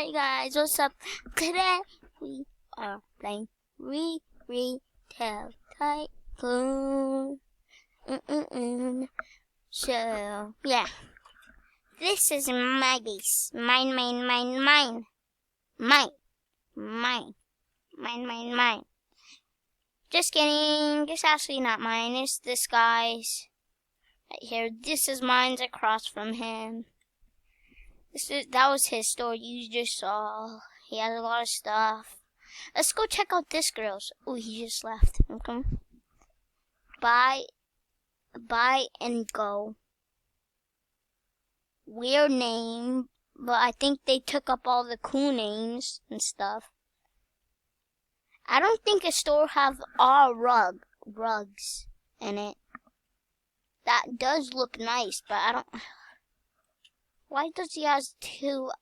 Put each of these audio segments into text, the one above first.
Hey guys, what's up? Today we are playing Retail Tycoon. So yeah, this is my base. Mine. Just kidding. It's actually not mine. It's this guy's right here. This is mine's across from him. That was his store you just saw. He has a lot of stuff. Let's go check out this girl's. Oh, he just left. Okay. Buy and go. Weird name, but I think they took up all the cool names and stuff. I don't think a store have all rugs in it. That does look nice, but I don't. Why does he have two?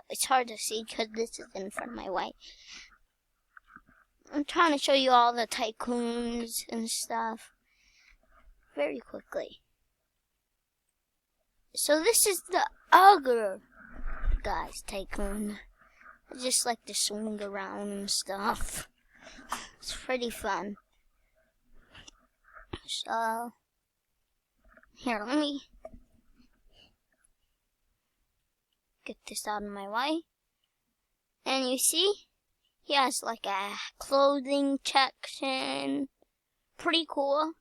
It's hard to see because this is in front of my way. I'm trying to show you all the tycoons and stuff very quickly. So this is the other guy's tycoon. I just like to swing around and stuff. It's pretty fun. So here, let me get this out of my way. And you see, he has like a clothing section. Pretty cool.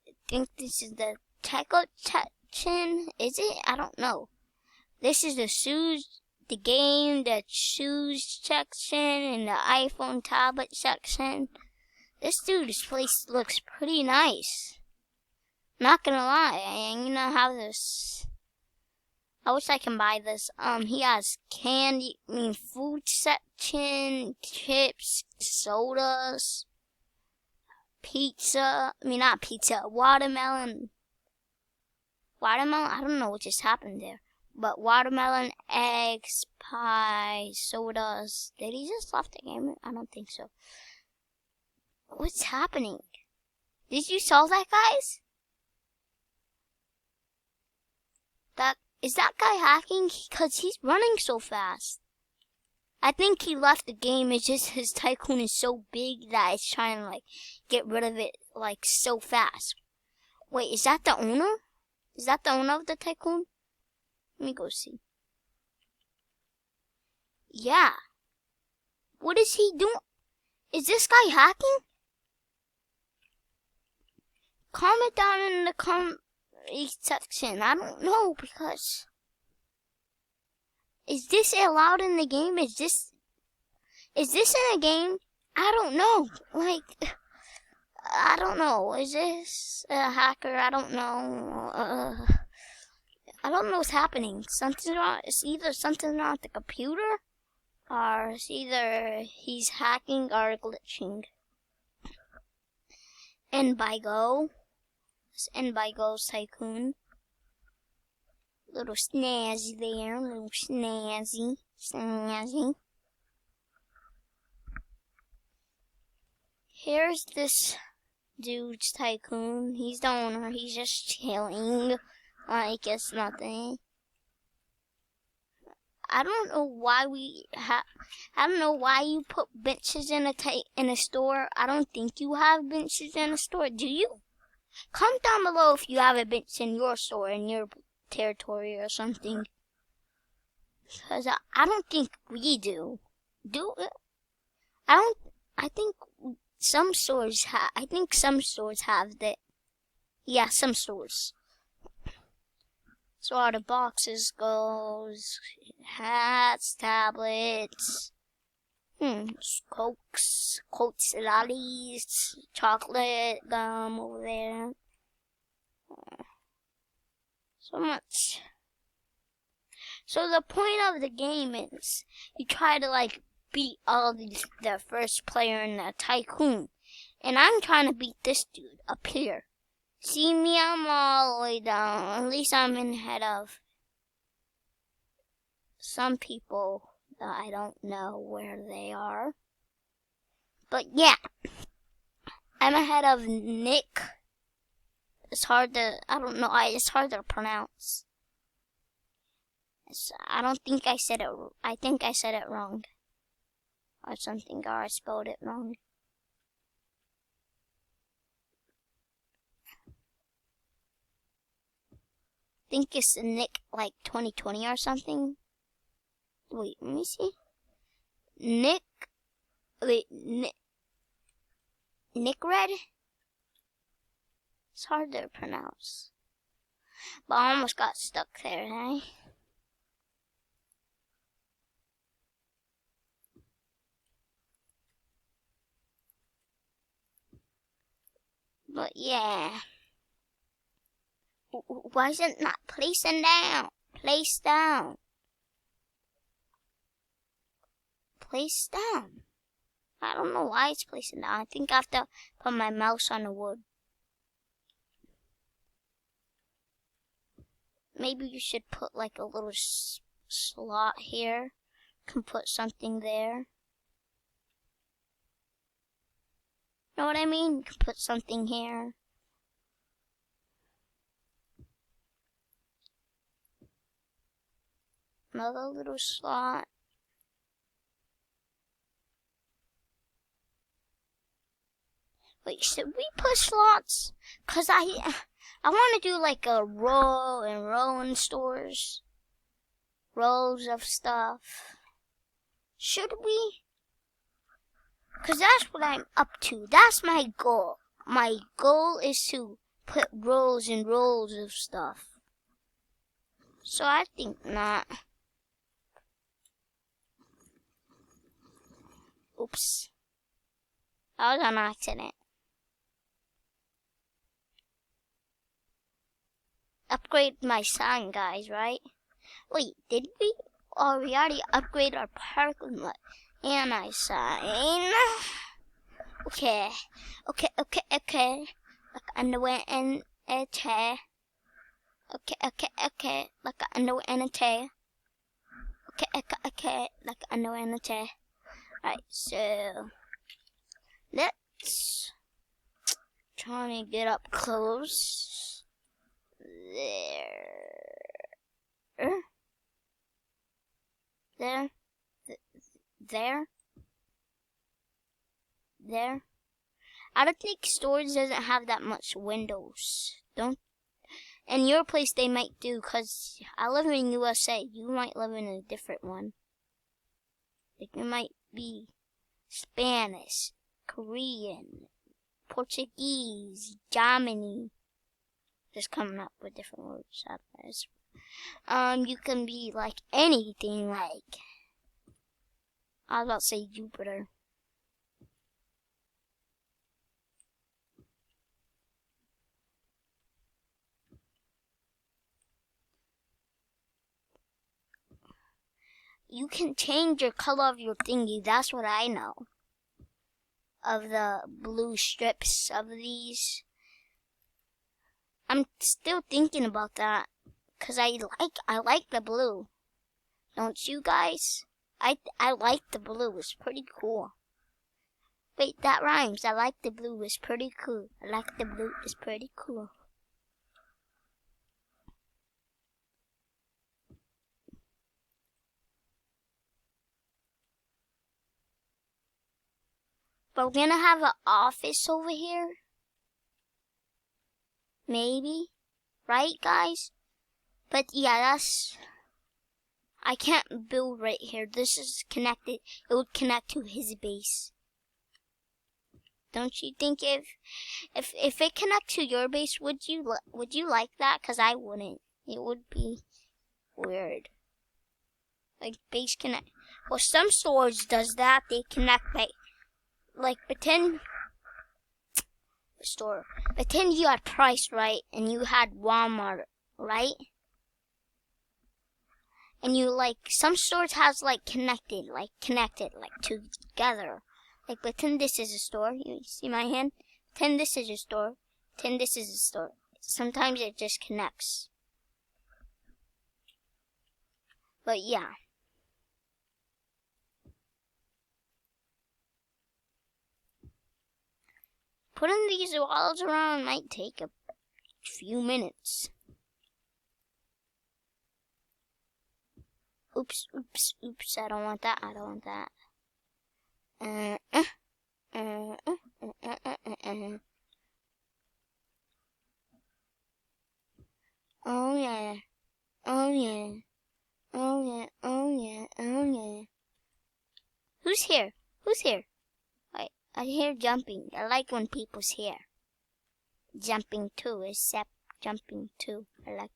I think this is the tackle section. Is it? I don't know. This is the shoes, the game, the shoes section, and the iPhone tablet section. This dude's place looks pretty nice. Not gonna lie, I'm gonna have this. I wish I can buy this. He has food section, chips, sodas, pizza. Not pizza, watermelon. Watermelon? I don't know what just happened there. But watermelon, eggs, pie, sodas. Did he just left the game? I don't think so. What's happening? Did you saw that, guys? Is that guy hacking? Because he's running so fast. I think he left the game. It's just his tycoon is so big that it's trying to get rid of it so fast. Wait, is that the owner? Is that the owner of the tycoon? Let me go see. Yeah. What is he doing? Is this guy hacking? Comment down in the comment section. I don't know, because is this allowed in the game? Is this in a game? I don't know. I don't know. Is this a hacker? I don't know. I don't know what's happening. Something's wrong. It's either something wrong with the computer, or it's either he's hacking or glitching. And by go. And by goes Tycoon. Little snazzy there, little snazzy. Here's this dude's Tycoon. He's the owner. He's just chilling like it's nothing. I don't know why I don't know why you put benches in a store. I don't think you have benches in a store. Do you? Comment down below if you have a bench in your store, in your territory or something. Because I don't think we do. Do it? I think some stores have. I think some stores have that. Yeah, some stores. So all the boxes goes. Hats, tablets. Cokes, lollies, chocolate, gum over there. So much. So the point of the game is you try to beat the first player in the tycoon. And I'm trying to beat this dude up here. See me, I'm all the way down. At least I'm in head of some people that I don't know where they are. But yeah, I'm ahead of Nick. It's hard to, I don't know, it's hard to pronounce. I don't think I said it. I think I said it wrong, or something, or I spelled it wrong. I think it's Nick like 2020 or something. Wait, let me see. Nick. Wait, Nick Red. It's hard to pronounce, but I almost got stuck there, eh? But yeah. Why is it not placing down? Place down. Place down. I don't know why it's placing down. I think I have to put my mouse on the wood. Maybe you should put like a little slot here. Can put something there. Know what I mean? You can put something here. Another little slot. Wait, should we put slots? Cause I want to do like a row and row in stores. Rows of stuff. Should we? Cause that's what I'm up to. That's my goal. My goal is to put rows and rows of stuff. So I think not. Oops. That was an accident. Upgrade my sign, guys, right? Wait, did we? Oh, we already upgraded our parking lot and our sign. Okay. Like underwear and a chair. Okay. Like underwear and a chair. Okay. Like underwear and a chair. Alright, so let's try to get up close. There. I don't think storage doesn't have that much windows. Don't. In your place they might do, cause I live in USA. You might live in a different one. Like it might be Spanish, Korean, Portuguese, Germany. Just coming up with different words. You can be like anything, like I was about to say Jupiter. You can change your color of your thingy. That's what I know. Of the blue strips of these. I'm still thinking about that. Cause I like the blue. Don't you guys? I like the blue. It's pretty cool. Wait, that rhymes. I like the blue. It's pretty cool. I like the blue. It's pretty cool. But we're gonna have an office over here. Maybe. Right, guys? But yeah, that's... I can't build right here. This is connected. It would connect to his base. Don't you think if it connect to your base, would you like that? Cause I wouldn't. It would be weird. Like base connect. Well, some stores does that. They connect like pretend you had Price, right? And you had Walmart, right? And you like some stores has like connected together. Like pretend this is a store. You see my hand? Pretend this is a store. Pretend this is a store. Sometimes it just connects. But yeah. Putting these walls around might take a few minutes. Oops. I don't want that. Oh yeah. Who's here? Wait, I hear jumping. I like when people's here. Jumping too, except jumping too. I like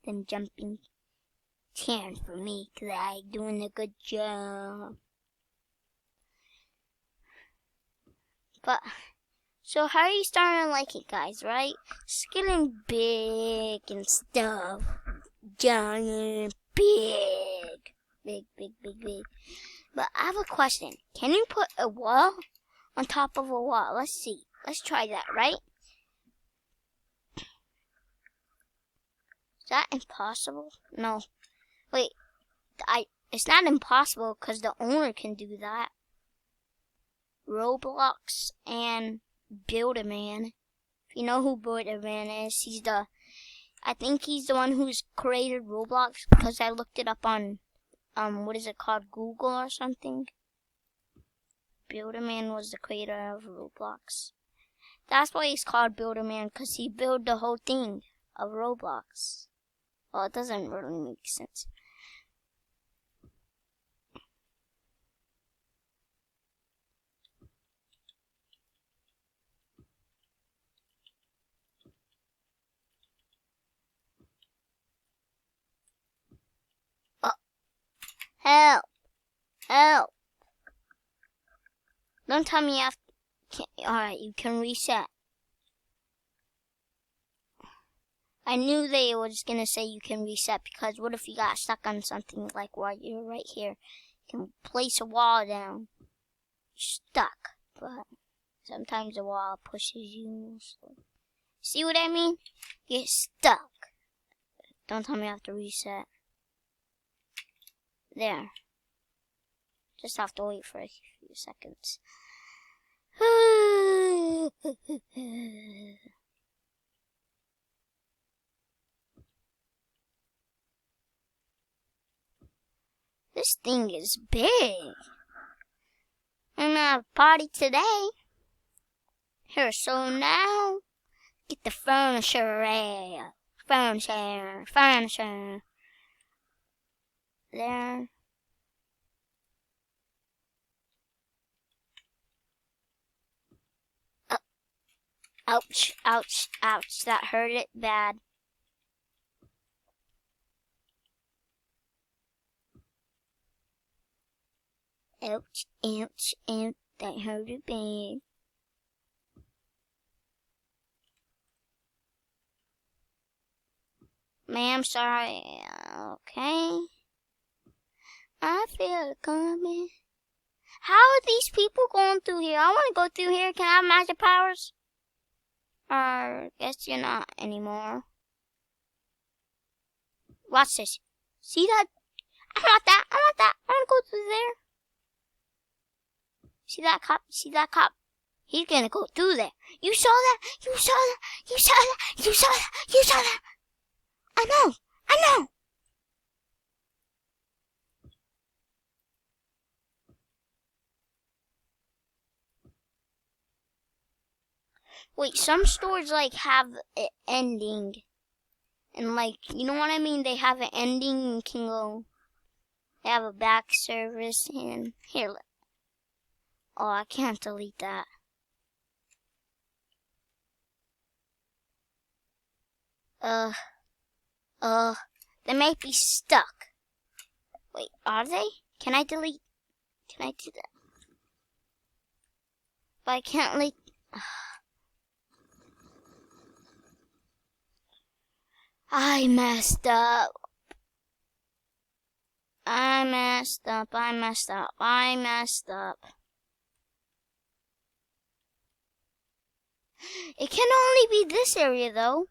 them jumping. Cheering for me, 'cause I'm doing a good job. But, so how are you starting to like it, guys, right? It's getting big and stuff. Giant, big. Big. But I have a question. Can you put a wall on top of a wall? Let's see. Let's try that, right? Is that impossible? No. Wait. It's not impossible because the owner can do that. Roblox and Builder-Man. If you know who Builder-Man is, I think he's the one who's created Roblox because I looked it up on what is it called, Google or something. Builder-Man was the creator of Roblox. That's why he's called Builder-Man, because he built the whole thing of Roblox. Well, it doesn't really make sense. Help! Don't tell me alright, you can reset. I knew they were just gonna say you can reset, because what if you got stuck on something like while you're right here? You can place a wall down. You're stuck, but sometimes the wall pushes you. See what I mean? You're stuck. Don't tell me I have to reset. There. Just have to wait for a few seconds. This thing is big. I'm at a party today. Here, so now, get the furniture out. Furniture. There. Ouch. That hurt it bad. Ouch. That hurt it bad. Ma'am, sorry. Okay. I feel it coming. How are these people going through here? I want to go through here. Can I have magic powers? Or guess you're not anymore. Watch this. See that? I want that. I want to go through there. See that cop? He's gonna go through there. You saw that? I know. Wait, some stores like have an ending. And like, you know what I mean? They have an ending and can go. They have a back service and here. Oh, I can't delete that. They might be stuck. Wait, are they? Can I do that? But I can't delete. I messed up. It can only be this area though.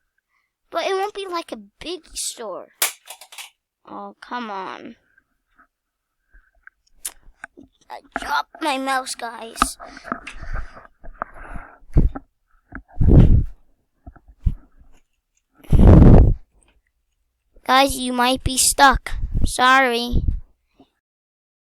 But it won't be like a big store. Oh, come on. I dropped my mouse, guys. Guys, you might be stuck. Sorry.